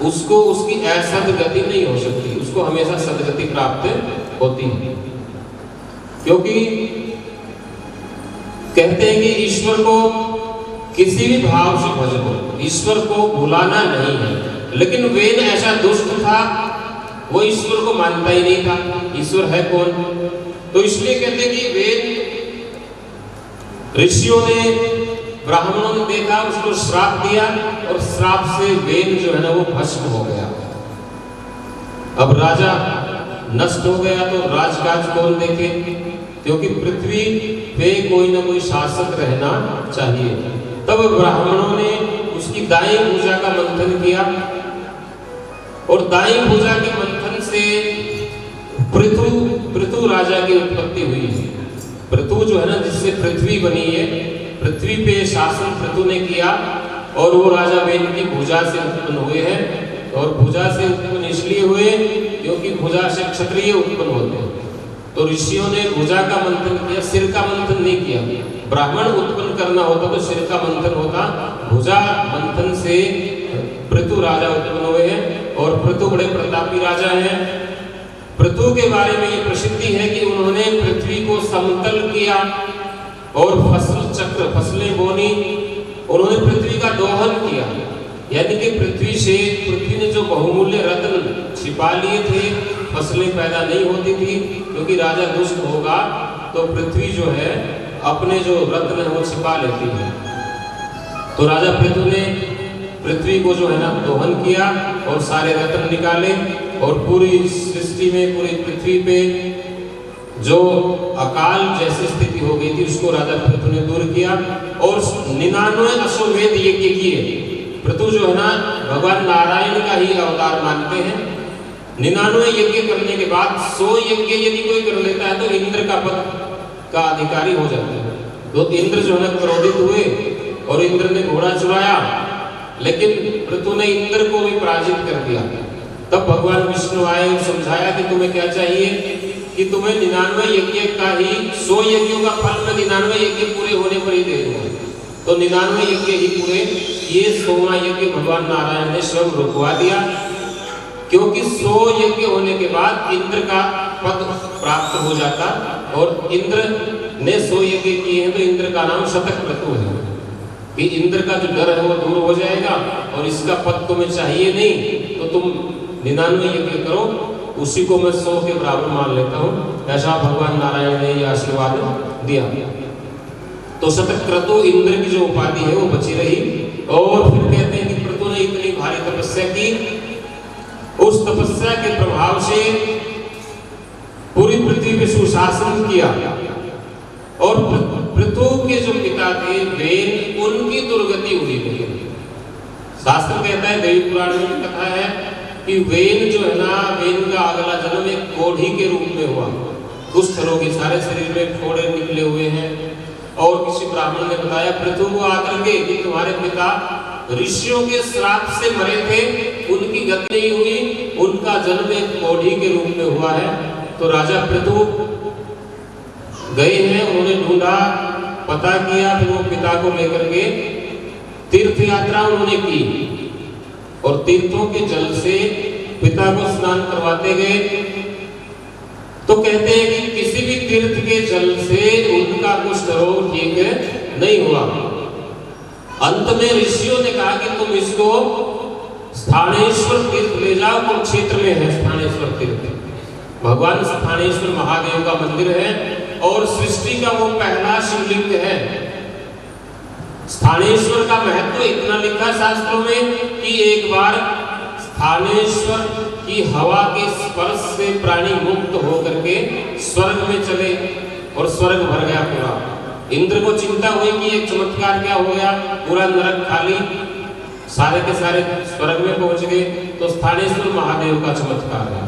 उसको उसकी असदगति नहीं हो सकती, उसको हमेशा सदगति प्राप्त होती है। क्योंकि कहते हैं कि ईश्वर को किसी भी भाव से भजो, ईश्वर को भुलाना नहीं है। लेकिन वेद ऐसा दुष्ट था, वो ईश्वर को मानता ही नहीं था। ईश्वर है कौन? तो इसलिए कहते हैं कि वेद ऋषियों ने, ब्राह्मणों ने देखा, उसको श्राप दिया और श्राप से वेद जो है ना वो भस्म हो गया। अब राजा नष्ट हो गया तो राजकाज कौन देखे? क्योंकि पृथ्वी पे कोई ना कोई शासक रहना चाहिए। तब ब्राह्मणों ने उसकी दाई भुजा का मंथन किया और दाई भुजा के मंथन से पृथु राजा की उत्पत्ति हुई। पृथु जो है ना जिससे पृथ्वी बनी है, पृथ्वी पे शासन पृथु ने किया और वो राजा वेद की भुजा से उत्पन्न हुए हैं। और भुजा से उत्पन्न इसलिए हुए क्योंकि भुजा से क्षत्रिय उत्पन्न होते हैं। तो ऋषियों ने भुजा का मंथन किया, सिर का मंथन नहीं किया। ब्राह्मण उत्पन्न करना होता तो सिर का मंथन होता, भुजा मंथन से पृथु राजा उत्पन्न हुए हैं। और पृथु बड़े प्रतापी राजा हैं। पृथु के बारे में ये प्रसिद्धि है कि उन्होंने पृथ्वी को समतल किया और फसल चक्र, फसलें बोनी। उन्होंने पृथ्वी का दोहन किया, यानी कि पृथ्वी ने जो बहुमूल्य रत्न छिपा लिए थे, फसलें पैदा नहीं होती थी। क्योंकि राजा दुष्ट होगा तो पृथ्वी जो है अपने जो रत्न है वो छिपा लेती है। तो राजा पृथु ने पृथ्वी को जो है ना दोहन किया और सारे रत्न निकाले और पूरी सृष्टि में, पूरी पृथ्वी पे जो अकाल जैसी स्थिति हो गई थी उसको राजा पृथु ने दूर किया। और 99 अश्वमेध यज्ञ किए। पृथु जो है ना भगवान नारायण का ही अवतार मानते हैं। 99 यज्ञ करने के बाद 100 यज्ञ यदि कोई कर लेता है तो इंद्र का पद का अधिकारी हो जाता है। तो इंद्र जो है क्रोधित हुए और इंद्र ने घोड़ा चुराया, लेकिन पृथु ने इंद्र को भी पराजित कर दिया। तब भगवान विष्णु आए और समझाया कि तुम्हें क्या चाहिए, कि तुम्हें 99 यज्ञ का ही 100 यज्ञों का फल में 99 यज्ञ पूरे होने पर ही दे दूंगा। तो 99 यज्ञ ही पूरे, ये 100वां यज्ञ भगवान नारायण ने स्वयं रुकवा दिया, क्योंकि 100 यज्ञ होने के बाद इंद्र का पद प्राप्त हो जाता। और इंद्र ने 100 यज्ञ किए हैं तो इंद्र का नाम शतक क्रतु है, कि इंद्र का जो डर है वो दूर हो जाएगा और इसका पद तुम्हें चाहिए नहीं, तो तुम 99 यज्ञ करो, उसी को मैं 100 के बराबर मान लेता हूँ। ऐसा भगवान नारायण ने यह आशीर्वाद दिया। तो शतक क्रतु इंद्र की जो उपाधि है वो बची रही। और फिर कहते हैं कि पृथु ने इतनी भारी तपस्या की, उस तपस्या के प्रभाव से पूरी पृथ्वी पे सुशासन किया। और पृथु के जो पिता थे वेन, उनकी दुर्गति हुई। शास्त्र कहता है, देवी पुराण में कथा है कि वेन जो है ना, वेन का अगला जन्म एक कोढ़ी के रूप में हुआ। कुष्ठ रोगी, सारे शरीर में फोड़े निकले हुए हैं। और किसी ब्राह्मण ने बताया पृथु को आकर के कि तुम्हारे पिता ऋषियों के श्राप से मरे थे, उनकी गति नहीं हुई, उनका जन्म एक कोढ़ी के रूप में हुआ है। तो राजा पृथु गए हैं, उन्होंने ढूंढा, पता किया, फिर वो पिता को लेकर के तीर्थ यात्रा उन्होंने की और तीर्थों के जल से पिता को स्नान करवाते गए। तो कहते हैं कि किसी भी तीर्थ के जल से उनका कुष्ठ रोग ठीक नहीं हुआ। अंत में ऋषियों ने कहा कि तुम इसको स्थानेश्वर तीर्थ ले जाओ, कुरुक्षेत्र में है स्थानेश्वर तीर्थ। भगवान स्थानेश्वर महादेव का मंदिर है और सृष्टि का वो पहला शिवलिंग है। स्थानेश्वर का महत्व इतना लिखा शास्त्रों में कि एक बार स्थानेश्वर की हवा के स्पर्श से प्राणी मुक्त होकर के स्वर्ग में चले और स्वर्ग भर गया पूरा। इंद्र को चिंता हुई कि एक चमत्कार क्या हो गया, पूरा नरक खाली, सारे के सारे स्वर्ग में पहुंच गए। तो स्थानेश्वर महादेव का चमत्कार है।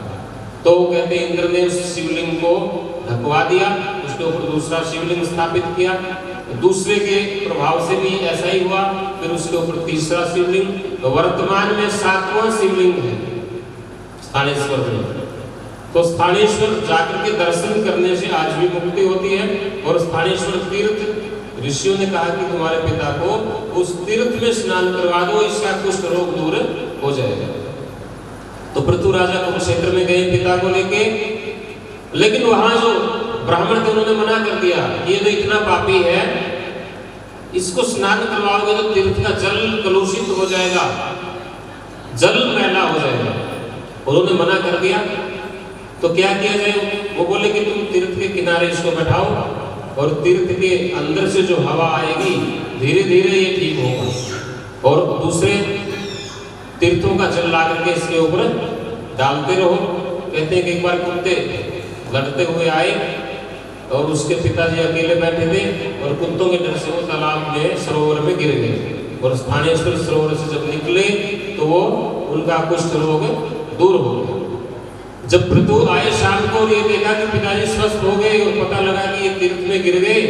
तो कहते इंद्र ने उस शिवलिंग को ढकवा दिया, उसके ऊपर दूसरा शिवलिंग स्थापित किया। दूसरे के प्रभाव से भी ऐसा ही हुआ, फिर उसके ऊपर तीसरा शिवलिंग। तो वर्तमान में 7वां शिवलिंग है स्थानेश्वर में। तो स्थानेश्वर जाकर के दर्शन करने से आज भी मुक्ति होती है। और स्थानेश्वर तीर्थ, ऋषियों ने कहा कि तुम्हारे पिता को उस तीर्थ में स्नान करवा दो, इसका कुष्ठ रोग दूर हो जाएगा। तो पृथु राजा कुरुक्षेत्र में गए पिता को लेके, लेकिन वहां जो ब्राह्मण थे उन्होंने मना कर दिया, ये तो इतना पापी है, इसको स्नान करवाओगे तो तीर्थ का जल कलुषित हो जाएगा, जल मैला हो जाएगा। उन्होंने मना कर दिया। तो क्या किया जाए, वो बोले कि तुम तीर्थ के किनारे इसको बैठाओ और तीर्थ के अंदर से जो हवा आएगी धीरे धीरे ये ठीक होगा, और दूसरे तीर्थों का जल ला करके इसके ऊपर डालते रहो। कहते हैं कि एक बार कुत्ते लड़ते हुए आए और उसके पिताजी अकेले बैठे थे और कुत्तों के डर से वो तालाब में, सरोवर में गिर गए। और स्थानेश्वर सरोवर से जब निकले तो वो उनका कुष्ठ रोग दूर हो गया। जब पृथु आए शाम को और ये देखा कि पिताजी स्वस्थ हो गए और पता लगा कि ये तीर्थ में गिर गए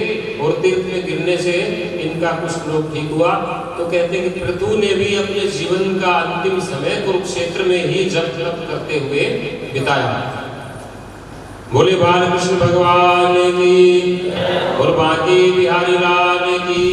और तीर्थ में गिरने से इनका कुष्ठ रोग ठीक हुआ, तो कहते हैं कि पृथु ने भी अपने जीवन का अंतिम समय कुरुक्षेत्र में ही जप तप करते हुए बिताया। बोले बाल कृष्ण भगवान की और बाकी बिहारी लाल की।